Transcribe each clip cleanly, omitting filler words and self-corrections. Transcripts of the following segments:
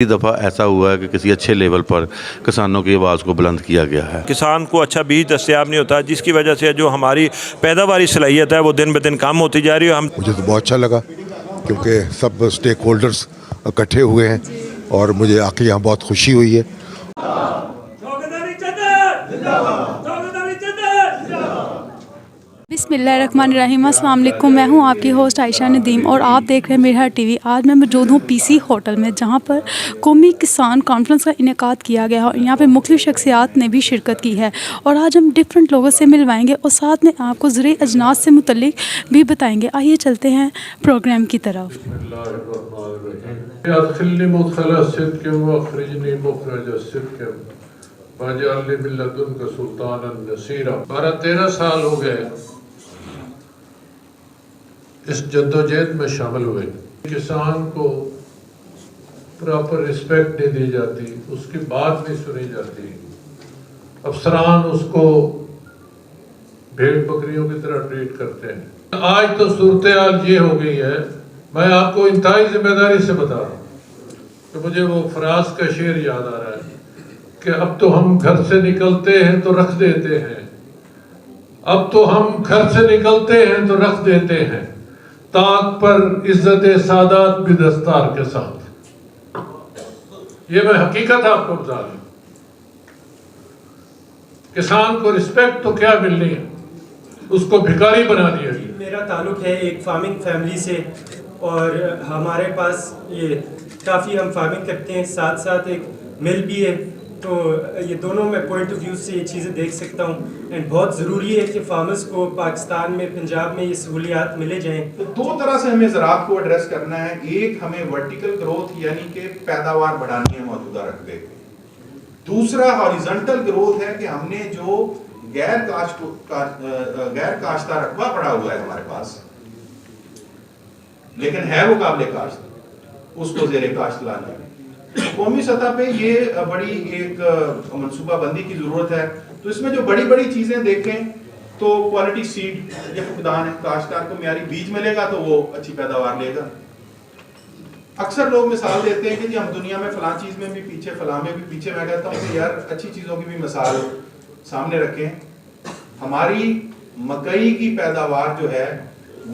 दफ़ा ऐसा हुआ है कि किसी अच्छे लेवल पर किसानों की आवाज़ को बुलंद किया गया है। किसान को अच्छा बीज दस्तयाब नहीं होता, जिसकी वजह से जो हमारी पैदावारी सलाहियत है वो दिन ब दिन कम होती जा रही है। मुझे तो बहुत अच्छा लगा क्योंकि सब स्टेक होल्डर्स इकट्ठे हुए हैं और मुझे आके यहाँ बहुत खुशी हुई है। बिस्मिल्लाहिर्रहमानिर्रहीम, अस्सलाम वालेकुम। मैं हूं आपकी होस्ट आयशा नदीम और आप देख रहे हैं मेरा टीवी। आज मैं मौजूद हूं पीसी होटल में, जहां पर कौमी किसान कॉन्फ्रेंस का इनेकाद किया गया है और यहाँ पे मुख्तलिफ़ शख्सियात ने भी शिरकत की है और आज हम डिफरेंट लोगों से मिलवाएंगे और साथ में आपको ज़रूरी अजनास से मुतल्लिक भी बताएंगे। आइए चलते हैं प्रोग्राम की तरफ। 12-13 साल हो गए इस जद्दोजहद में शामिल हुए। किसान को प्रॉपर रिस्पेक्ट नहीं दी जाती, उसकी बात नहीं सुनी जाती, अफसरान उसको भेड़ बकरियों की तरह ट्रीट करते हैं। आज तो सूरत हाल ये हो गई है, मैं आपको इंतहाई जिम्मेदारी से बता रहा हूँ कि मुझे वो फराज का शेर याद आ रहा है कि अब तो हम घर से निकलते हैं तो रख देते हैं, अब तो हम घर से निकलते हैं तो रख देते हैं, ताक पर इज्जत सादात भी दस्तार के साथ। ये मैं हकीकत आपको बता रहा हूं। किसान को रिस्पेक्ट तो क्या मिलनी है, उसको भिखारी बना दिया गया। मेरा ताल्लुक है एक फार्मिंग फैमिली से और हमारे पास ये काफ़ी हम फार्मिंग करते हैं, साथ साथ एक मिल भी है, तो ये दोनों मैं पॉइंट ऑफ व्यू से ये चीज़ें देख सकता हूँ। एंड बहुत ज़रूरी है कि फार्मर्स को पाकिस्तान में, पंजाब में ये सहूलियात मिले जाएँ। तो दो तरह से हमें ज़राअत को एड्रेस करना है। एक, हमें वर्टिकल ग्रोथ यानी कि पैदावार बढ़ानी है मौजूदा रकबे पे। दूसरा हॉरिजॉन्टल ग्रोथ है कि हमने जो गैर काश्ता रकबा पड़ा हुआ है हमारे पास, लेकिन है वो काबिल काश्त, उसको ज़ेरे काश्त लाना है। कौमी सतह पे ये बड़ी एक मनसूबाबंदी की जरूरत है। तो इसमें जो बड़ी बड़ी चीजें देखें तो क्वालिटी सीड ये फुकदान है, काश्तकार को मियारी बीज मिलेगा तो वो अच्छी पैदावार लेगा। अक्सर लोग मिसाल देते हैं कि जी हम दुनिया में फलां चीज में भी पीछे, फलां में भी पीछे। मैं कहता हूँ कि यार अच्छी चीजों की भी मिसाल सामने रखें। हमारी मकई की पैदावार जो है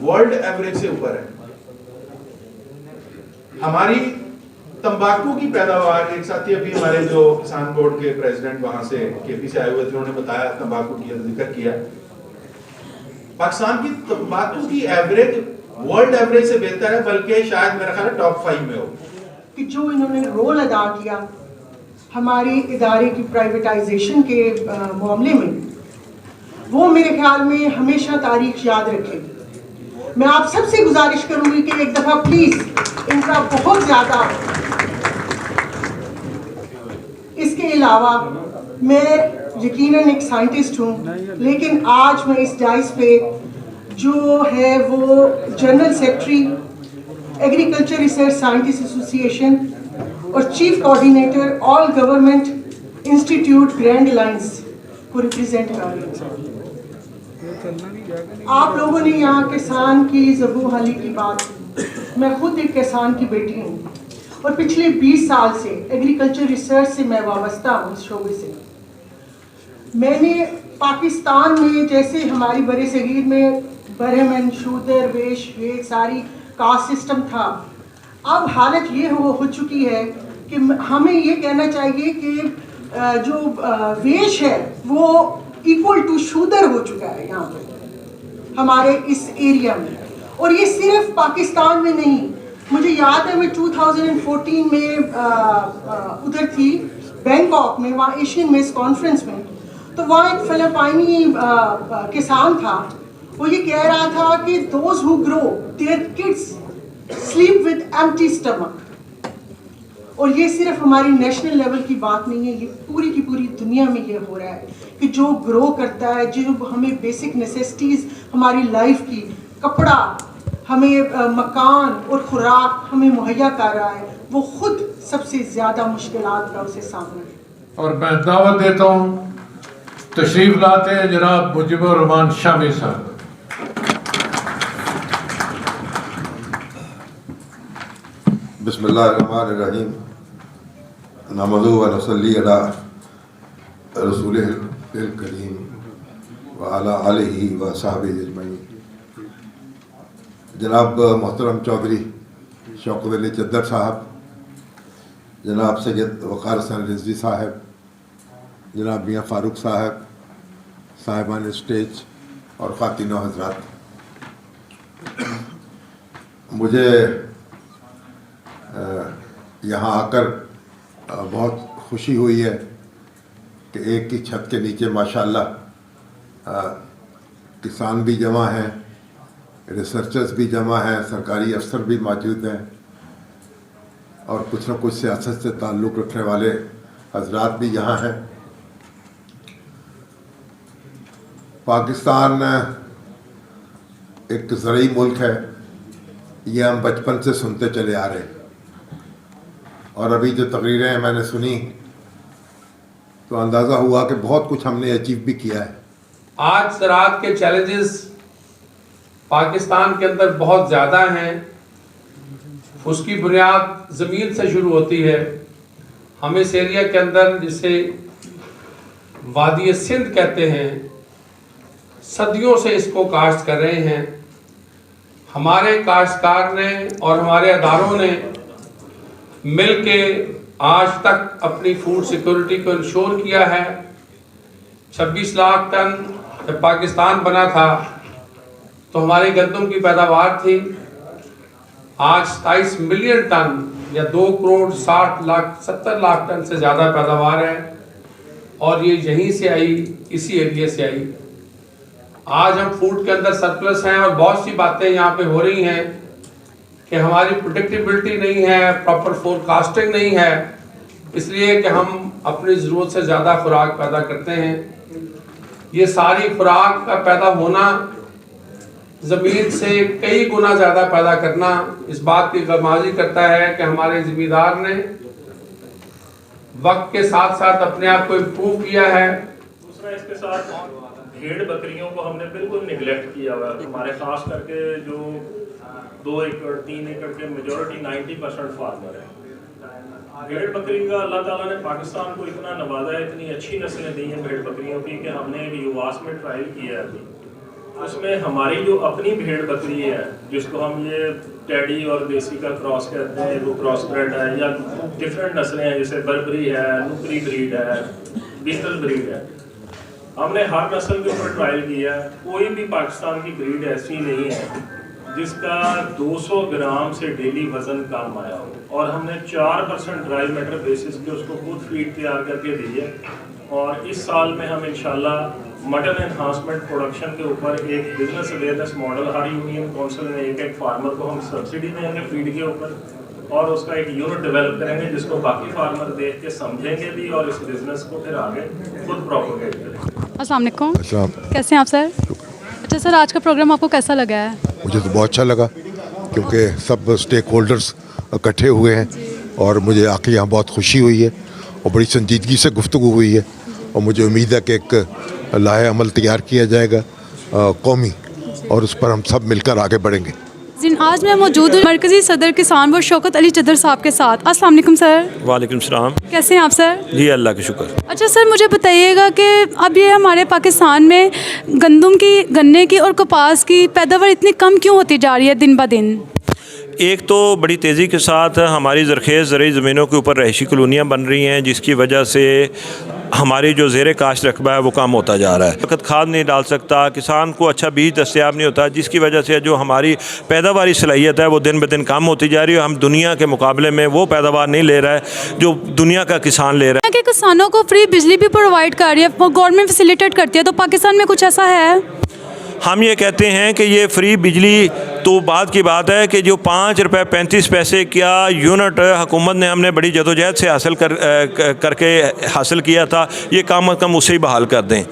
वर्ल्ड एवरेज से ऊपर है। हमारी तंबाकू की पैदावार, एक साथी अभी हमारे जो किसान बोर्ड के प्रेसिडेंट वहां से केपी से आए हुए थे, उन्होंने बताया, तंबाकू की जिक्र किया। पाकिस्तान की तंबाकू की एवरेज वर्ल्ड एवरेज से बेहतर है, बल्कि शायद मेरा ख्याल है टॉप 5 में हो। कि जो इन्होंने रोल अदा किया हमारे इदारे की प्राइवेटाइजेशन के मामले में, वो मेरे ख्याल में हमेशा तारीख याद रखेगी। मैं आप सबसे गुजारिश करूंगी कि एक दफा प्लीज इनका बहुत ज्यादा। इसके अलावा मैं यकीनन एक साइंटिस्ट हूँ, लेकिन आज मैं इस डाइस पे जो है वो general secretary agriculture research scientist association और chief coordinator all government institute grand alliance को रिप्रेजेंट कर रही हूँ। आप लोगों ने यहाँ किसान की ज़बू हाली की बात, मैं खुद एक किसान की बेटी हूँ और पिछले 20 साल से एग्रीकल्चर रिसर्च से मैं वाबस्ता हूँ इस शोबे से। मैंने पाकिस्तान में जैसे हमारी बड़े सगीर में बरहमन, शूदर, वेश, ये सारी कास्ट सिस्टम था, अब हालत ये हो चुकी है कि हमें ये कहना चाहिए कि जो वेश है वो इक्वल टू शूदर हो चुका है यहाँ पे हमारे इस एरिया में। और ये सिर्फ पाकिस्तान में नहीं, मुझे याद है मैं 2014 में उधर थी बैंकॉक में, वहाँ एशियन मेस कॉन्फ्रेंस में, तो वहाँ एक फिलिपाइनी किसान था। वो ये कह रहा था कि those who grow their kids sleep with empty stomach. और ये सिर्फ हमारी नेशनल लेवल की बात नहीं है, ये पूरी की पूरी दुनिया में ये हो रहा है कि जो ग्रो करता है, जो हमें बेसिक नेसेसिटीज़ हमारी लाइफ की, कपड़ा, हमें मकान और खुराक हमें मुहैया कर रहा है, वो खुद सबसे ज़्यादा मुश्किलात का उसे सामना है। और मैं दावत देता हूँ, तशरीफ लाते हैं जनाब मुजीबुर रहमान शामी साहब। बिस्मिल्लाहिर्रहमानिर्रहीम। नमज़ु व नसल्ली अला रसूलिल करीम व अला आलिहि व सहबिहि अजमईन। जनाब मोहतरम चौधरी शौकत अली चद्दर साहब, जनाब सैयद वक़ार हसन रिजवी साहब, जनाब मियाँ फ़ारूक साहब, साहिबान स्टेज और ख़ातिनों हज़रात, मुझे यहाँ आकर बहुत खुशी हुई है कि एक ही छत के नीचे माशाअल्लाह किसान भी जमा हैं, रिसर्चर्स भी जमा हैं, सरकारी अफसर भी मौजूद हैं और कुछ न कुछ सियासत से ताल्लुक़ रखने वाले हजरात भी यहाँ हैं। पाकिस्तान एक ज़रई मुल्क है, ये हम बचपन से सुनते चले आ रहे हैं और अभी जो तकरीरें मैंने सुनी तो अंदाज़ा हुआ कि बहुत कुछ हमने अचीव भी किया है। आज ज़राअत के चैलेंजेस पाकिस्तान के अंदर बहुत ज़्यादा हैं। उसकी बुनियाद ज़मीन से शुरू होती है। हम इस एरिया के अंदर जिसे वादी सिंध कहते हैं, सदियों से इसको काश्त कर रहे हैं। हमारे काश्तकार ने और हमारे अदारों ने मिल के आज तक अपनी फूड सिक्योरिटी को इंश्योर किया है। 26 लाख टन जब पाकिस्तान बना था तो हमारी गंदम की पैदावार थी, आज 27 मिलियन टन या 2 करोड़ 70 लाख टन से ज़्यादा पैदावार है और ये यहीं से आई, इसी एरिया से आई। आज हम फूड के अंदर सरप्लस हैं और बहुत सी बातें यहाँ पे हो रही हैं कि हमारी प्रेडिक्टेबिलिटी नहीं है, प्रॉपर फोरकास्टिंग नहीं है, इसलिए कि हम अपनी ज़रूरत से ज़्यादा खुराक पैदा करते हैं। ये सारी खुराक का पैदा होना, ज़मीन से कई गुना ज़्यादा पैदा करना, इस बात की गमाजी करता है कि हमारे ज़िम्मेदार ने वक्त के साथ साथ अपने आप को इम्प्रूव किया है। दूसरा, इसके साथ भेड़ बकरियों को हमने बिल्कुल निगलेक्ट किया हुआ है। हमारे खास करके जो 2 एकड़ 3 एकड़ के मेजॉरिटी 90% फार्मर है। भेड़ बकरी का अल्लाह ताला ने पाकिस्तान को इतना नवाजा है, इतनी अच्छी नस्लें दी हैं भेड़ बकरियों की कि हमने एक युवास में ट्रायल किया है अभी। उसमें हमारी जो अपनी भेड़ बकरी है, जिसको हम ये टेडी और देसी का क्रॉस कहते हैं, वो क्रॉस ब्रेड है या डिफरेंट नस्लें हैं, जैसे बर्बरी है, नुकरी ब्रीड है, बीटल ब्रीड है, हमने हर नस्ल के ऊपर ट्रायल किया है। कोई भी पाकिस्तान की ब्रीड ऐसी नहीं है जिसका 200 ग्राम से डेली वज़न कम आया हो और हमने 4% ड्राई मैटर बेसिस पे उसको खुद फीड तैयार करके दी है। और इस साल में हम इंशाल्लाह मटन एनहांसमेंट प्रोडक्शन के ऊपर एक बिजनेस अवेयरनेस मॉडल हर यूनियन काउंसिल में एक फार्मर को हम सब्सिडी देंगे फीड के ऊपर और उसका एक यूनिट डेवलप करेंगे जिसको बाकी फार्मर देख के समझेंगे भी और इस बिज़नेस को फिर आगे खुद प्रोपोगेट करेंगे। अस्सलाम वालेकुम, कैसे हैं आप सर? अच्छा सर, आज का प्रोग्राम आपको कैसा लगा है? मुझे तो बहुत अच्छा लगा क्योंकि सब स्टेक होल्डर्स इकट्ठे हुए हैं और मुझे आके यहाँ बहुत खुशी हुई है और बड़ी संजीदगी से गुफ्तगू हुई है और मुझे उम्मीद है कि एक लाहे अमल तैयार किया जाएगा कौमी और उस पर हम सब मिलकर आगे बढ़ेंगे। जिन आज मैं मौजूद हूँ मरकज़ी सदर किसान व शौकत अली चद्दर साहब के साथ। अस्सलाम वालेकुम सर। वालेकुम सलाम। कैसे हैं आप सर? जी अल्लाह का शुक्र। अच्छा सर, मुझे बताइएगा कि अब ये हमारे पाकिस्तान में गंदम की, गन्ने की और कपास की पैदावार इतनी कम क्यों होती जा रही है दिन ब दिन? एक तो बड़ी तेज़ी के साथ हमारी ज़रख़ेज़ ज़रूरी ज़मीनों के ऊपर रहायशी कॉलोनियाँ बन रही हैं, जिसकी वजह से हमारी जो ज़ेर काश्त रकबा है वो कम होता जा रहा है। वक्त खाद नहीं डाल सकता, किसान को अच्छा बीज दस्तयाब नहीं होता, जिसकी वजह से जो हमारी पैदावारी सलाहियत है वो दिन ब दिन कम होती जा रही है। हम दुनिया के मुकाबले में वो पैदावार नहीं ले रहा है जो दुनिया का किसान ले रहा है। कि किसानों को फ्री बिजली भी प्रोवाइड कर रही है, वो गवर्नमेंट फैसिलिटेट करती है, तो पाकिस्तान में कुछ ऐसा है? हम ये कहते हैं कि ये फ्री बिजली तो बात की बात है कि जो 5 रुपये 35 पैसे का यूनिट हुकूमत ने हमने बड़ी जदोजहद से करके हासिल किया था, ये कम अज़ कम उसे ही बहाल कर दें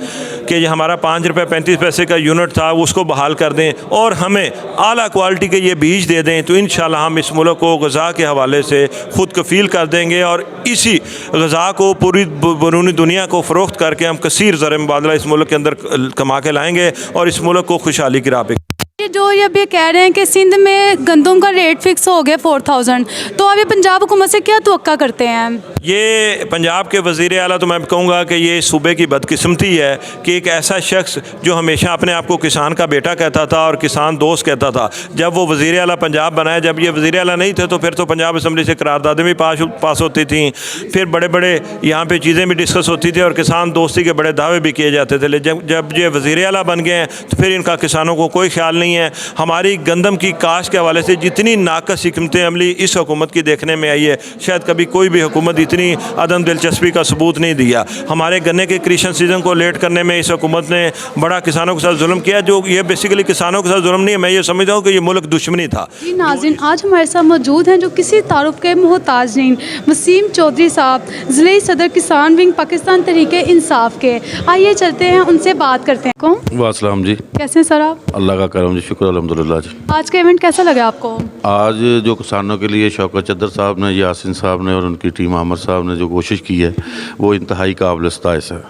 कि ये हमारा 5 रुपये 35 पैसे का यूनिट था उसको बहाल कर दें और हमें आला क्वालिटी के ये बीज दे दें, तो इंशाल्लाह हम इस मुल्क को ग़ज़ा के हवाले से ख़ुद कफ़ील कर देंगे और इसी ग़ज़ा को पूरी बैरूनी दुनिया को फ़रोख्त करके हम कसीर ज़र मुबादला इस मुल्क के अंदर कमा के लाएँगे और इस मुल्क को खुशहाली की राह पे ये अब ये कह रहे हैं कि सिंध में गंदम का रेट फिक्स हो गया 4000, तो अब ये पंजाब हुकूमत से क्या तवक्का करते हैं? ये पंजाब के वज़ीर आला, तो मैं कहूँगा कि ये सूबे की बदकिस्मती है कि एक ऐसा शख्स जो हमेशा अपने आप को किसान का बेटा कहता था और किसान दोस्त कहता था, जब वो वज़ीर आला पंजाब बनाया, जब ये वज़ीर आला नहीं थे तो फिर तो पंजाब असम्बली से करारदादें भी पास होती थी, फिर बड़े बड़े यहाँ पे चीज़ें भी डिस्कस होती थी और किसान दोस्ती के बड़े दावे भी किए जाते थे। जब ये वज़ीर आला बन गए हैं तो फिर इनका किसानों को कोई ख्याल नहीं है। हमारी गंदम की काश्त के हवाले से जितनी नाकस हिकमत अमली इस हुकूमत की देखने में आई है, शायद कभी कोई भी हुकूमत इतनी अदम दिलचस्पी का सबूत नहीं दिया। हमारे गन्ने के क्रिशन सीज़न को लेट करने में इस हुकूमत ने बड़ा किसानों के साथ जुल्म किया, जो ये बेसिकली किसानों के साथ जुल्म नहीं है, मैं ये समझता हूँ कि ये मुल्क दुश्मनी था। जी नाज़रीन, आज हमारे साथ मौजूद हैं जो किसी तारुफ के मोहताज नहीं, वसीम चौधरी साहब, ज़िले सदर किसान विंग पाकिस्तान तहरीक इंसाफ के। आइए चलते हैं, उनसे बात करते हैं। कौन? वासलाम जी। कैसे हैं सर आप? अल्लाह का करम जी, शुक्र अल्हम्दुलिल्लाह जी। आज का इवेंट कैसा लगा आपको? आज जो किसानों के लिए शौकत चद्दर साहब ने, यासिन साहब ने और उनकी टीम आमर साहब ने जो कोशिश की है वो इंतहाई काबिल इस्ताइस है।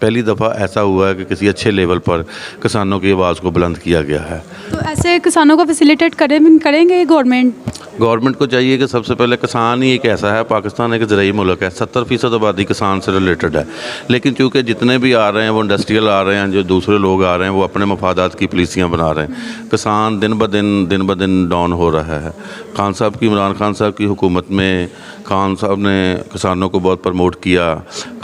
पहली दफ़ा ऐसा हुआ है कि किसी अच्छे लेवल पर किसानों की आवाज़ को बुलंद किया गया है। तो ऐसे किसानों को फैसिलिटेट करेंगे गवर्नमेंट को चाहिए कि सबसे पहले किसान ही एक ऐसा है, पाकिस्तान एक ज़राई मुल्क है, 70% आबादी किसान से रिलेटेड है, लेकिन चूँकि जितने भी आ रहे हैं वो इंडस्ट्रियल आ रहे हैं, जो दूसरे लोग आ रहे हैं वो अपने मफादात की पॉलिसियाँ बना रहे हैं। किसान दिन ब दिन डाउन हो रहा है। खान साहब की, इमरान खान साहब की हुकूमत में खान साहब ने किसानों को बहुत प्रमोट किया,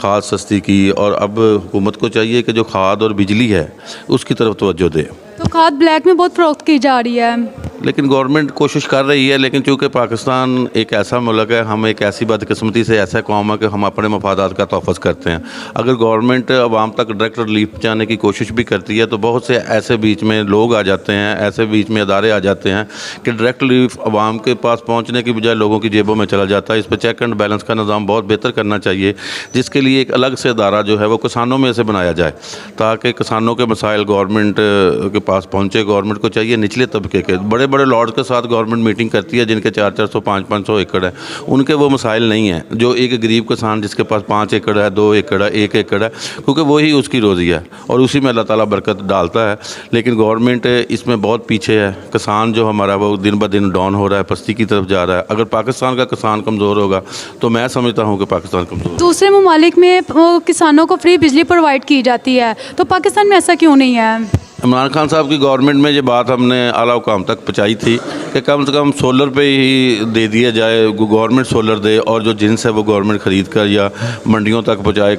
खाद सस्ती की, और अब हुकूमत को चाहिए कि जो खाद और बिजली है उसकी तरफ तवज्जो दे। तो खाद ब्लैक में बहुत फरोख्त की जा रही है, लेकिन गवर्नमेंट कोशिश कर रही है, लेकिन चूँकि पाकिस्तान एक ऐसा मुल्क है, हम एक ऐसी बदकिस्मती से ऐसा कौम है कि हम अपने मफादात का तोफ़ुज़ करते हैं। अगर गवर्नमेंट आवाम तक डायरेक्ट रिलीफ पहुँचाने की कोशिश भी करती है तो बहुत से ऐसे बीच में लोग आ जाते हैं, ऐसे बीच में अदारे आ जाते हैं कि डायरेक्ट रिलीफ आवाम के पास पहुँचने की बजाय लोगों की जेबों में चला जाता है। इस पर चेक एंड बैलेंस का निज़ाम बहुत बेहतर करना चाहिए, जिसके लिए एक अलग से अदारा जो है वो किसानों में से बनाया जाए ताकि किसानों के मसाइल गवर्नमेंट के पास पहुँचे। गवर्नमेंट को चाहिए निचले तबके के बड़े बड़े लॉर्ड्स के साथ गवर्नमेंट मीटिंग करती है जिनके 400-400 500-500 एकड़ है, उनके वो मसाइल नहीं है जो एक गरीब किसान जिसके पास 5 एकड़ है, 2 एकड़ है, 1 एकड़ है, क्योंकि वही उसकी रोज़ी है और उसी में अल्लाह ताला बरकत डालता है। लेकिन गवर्नमेंट इसमें बहुत पीछे है। किसान जो हमारा वो दिन ब दिन डाउन हो रहा है, पस्ती की तरफ जा रहा है। अगर पाकिस्तान का किसान कमज़ोर होगा तो मैं समझता हूँ कि पाकिस्तान कमज़ोर। दूसरे ममालिक में किसानों को फ्री बिजली प्रोवाइड की जाती है, तो पाकिस्तान में ऐसा क्यों नहीं है? इमरान खान साहब की गवर्नमेंट में ये बात हमने आला हुकाम तक पहुँचाई थी कि कम से कम सोलर पे ही दे दिया जाए, गवर्नमेंट सोलर दे, और जो जिन्स है वो गवर्नमेंट ख़रीद कर या मंडियों तक पहुँचाए।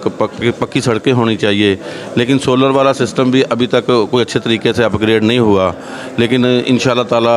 पक्की सड़कें होनी चाहिए, लेकिन सोलर वाला सिस्टम भी अभी तक कोई अच्छे तरीके से अपग्रेड नहीं हुआ। लेकिन इंशाल्लाह ताला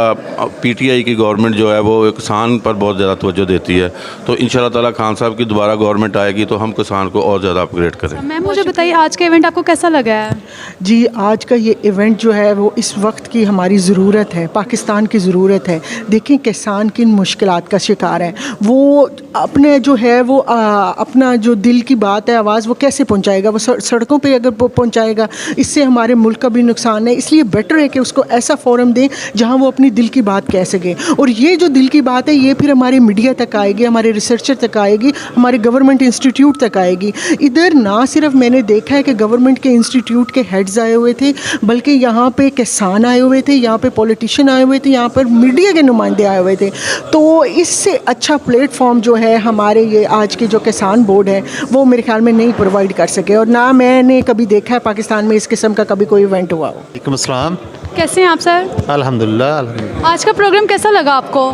PTI की गवर्नमेंट जो है वो किसान पर बहुत ज़्यादा तवज्जो देती है, तो इंशाल्लाह ताला खान साहब की दोबारा गवर्नमेंट आएगी तो हम किसान को और ज़्यादा अपग्रेड करें। मैम मुझे बताइए आज का इवेंट आपको कैसा लगा है? जी, आज का ये इवेंट जो है वो इस वक्त की हमारी ज़रूरत है, पाकिस्तान की ज़रूरत है। देखें किसान किन मुश्किलात का शिकार है, वो अपने जो है वो अपना जो दिल की बात है आवाज़ वो कैसे पहुंचाएगा? वो सड़कों पे अगर पहुंचाएगा इससे हमारे मुल्क का भी नुकसान है। इसलिए बेटर है कि उसको ऐसा फोरम दें जहां वो अपनी दिल की बात कह सके, और ये जो दिल की बात है ये फिर हमारे मीडिया तक आएगी, हमारे रिसर्चर तक आएगी, हमारे गवर्नमेंट इंस्टीट्यूट तक आएगी। इधर ना सिर्फ मैंने देखा है कि गवर्नमेंट के इंस्टीट्यूट के हेड्स आए हुए थे, बल्कि यहाँ पे किसान आए हुए थे, यहाँ पे पॉलिटिशियन आए हुए थे, यहाँ पर मीडिया के नुमाइंदे आए हुए थे। तो इससे अच्छा प्लेटफॉर्म जो है हमारे ये आज के जो किसान बोर्ड है वो मेरे ख्याल में नहीं प्रोवाइड कर सके, और ना मैंने कभी देखा है पाकिस्तान में इस किस्म का कभी कोई इवेंट हुआ हो। वालेकुम अस्सलाम। कैसे हैं आप सर? अल्हम्दुलिल्लाह। आज का प्रोग्राम कैसा लगा आपको?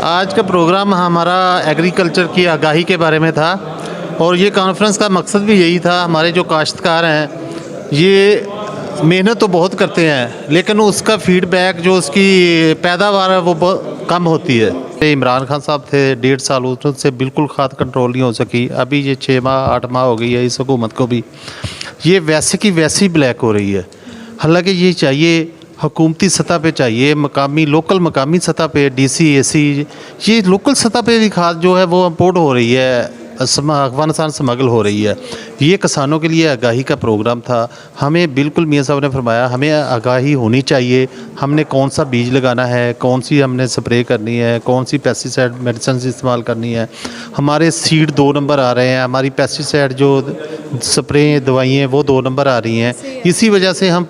आज का प्रोग्राम हमारा एग्रीकल्चर की आगाही के बारे में था, और ये कॉन्फ्रेंस का मकसद भी यही था। हमारे जो काश्तकार हैं ये मेहनत तो बहुत करते हैं, लेकिन उसका फीडबैक जो उसकी पैदावार है वो बहुत कम होती है। इमरान खान साहब थे 1.5 साल, उससे बिल्कुल खाद कंट्रोल नहीं हो सकी। अभी ये 6 माह 8 माह हो गई है इस हुकूमत को भी, ये वैसे की वैसी ब्लैक हो रही है। हालांकि ये चाहिए हुकूमती सतह पे चाहिए, मकामी सतह पे DC AC ये लोकल सतह पे भी खाद जो है वो इम्पोर्ट हो रही है, अफगानिस्तान स्मगल हो रही है। ये किसानों के लिए आगाही का प्रोग्राम था। हमें बिल्कुल मियाँ साहब ने फरमाया हमें आगाही होनी चाहिए, हमने कौन सा बीज लगाना है, कौन सी हमने स्प्रे करनी है, कौन सी पेस्टिसाइड मेडिसिन इस्तेमाल करनी है। हमारे सीड 2 नंबर आ रहे हैं, हमारी पेस्टिसाइड जो स्प्रे दवाइयाँ वो 2 नंबर आ रही हैं। इसी वजह से हम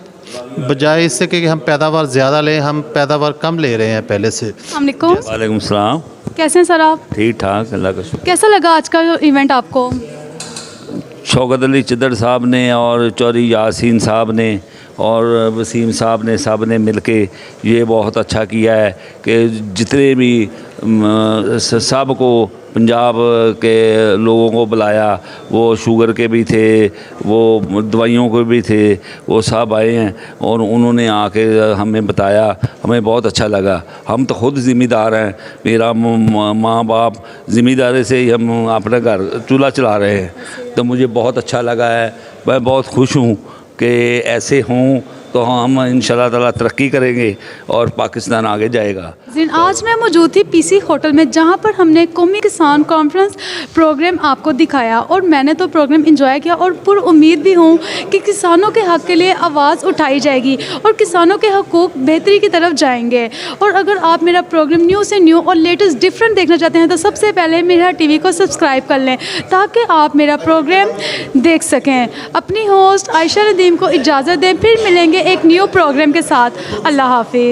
बजाय इससे कि हम पैदावार ज़्यादा लें, हम पैदावार कम ले रहे हैं पहले से। अस्सलामुअलैकुम। वालेकुम सलाम। कैसे हैं सर आप? ठीक ठाक, अल्लाह का शुक्र। कैसा लगा आज का इवेंट आपको? शौकत अली चिद्दड़ साहब ने और चौधरी यासीन साहब ने और वसीम साहब ने सब ने मिलके ये बहुत अच्छा किया है कि जितने भी सब को पंजाब के लोगों को बुलाया, वो शुगर के भी थे, वो दवाइयों के भी थे, वो सब आए हैं और उन्होंने आके हमें बताया, हमें बहुत अच्छा लगा। हम तो खुद ज़िम्मेदार हैं, मेरा माँ बाप ज़िम्मेदारी से ही हम अपना घर चूल्हा चला रहे हैं, तो मुझे बहुत अच्छा लगा है। मैं बहुत खुश हूँ कि ऐसे हों तो हम इंशाल्लाह ताला तरक्की करेंगे और पाकिस्तान आगे जाएगा। आज मैं मौजूद थी पीसी होटल में, जहां पर हमने कौमी किसान कॉन्फ्रेंस प्रोग्राम आपको दिखाया और मैंने तो प्रोग्राम एंजॉय किया और पुर उम्मीद भी हूं कि किसानों के हक़ के लिए आवाज़ उठाई जाएगी और किसानों के हकूक़ बेहतरी की तरफ जाएंगे। और अगर आप मेरा प्रोग्राम न्यू से न्यू और लेटेस्ट डिफरेंट देखना चाहते हैं तो सबसे पहले मेरा टीवी को सब्सक्राइब कर लें ताकि आप मेरा प्रोग्राम देख सकें। अपनी होस्ट आयशा नदीम को इजाज़त दें, फिर मिलेंगे एक न्यू प्रोग्राम के साथ। अल्लाह हाफिज़।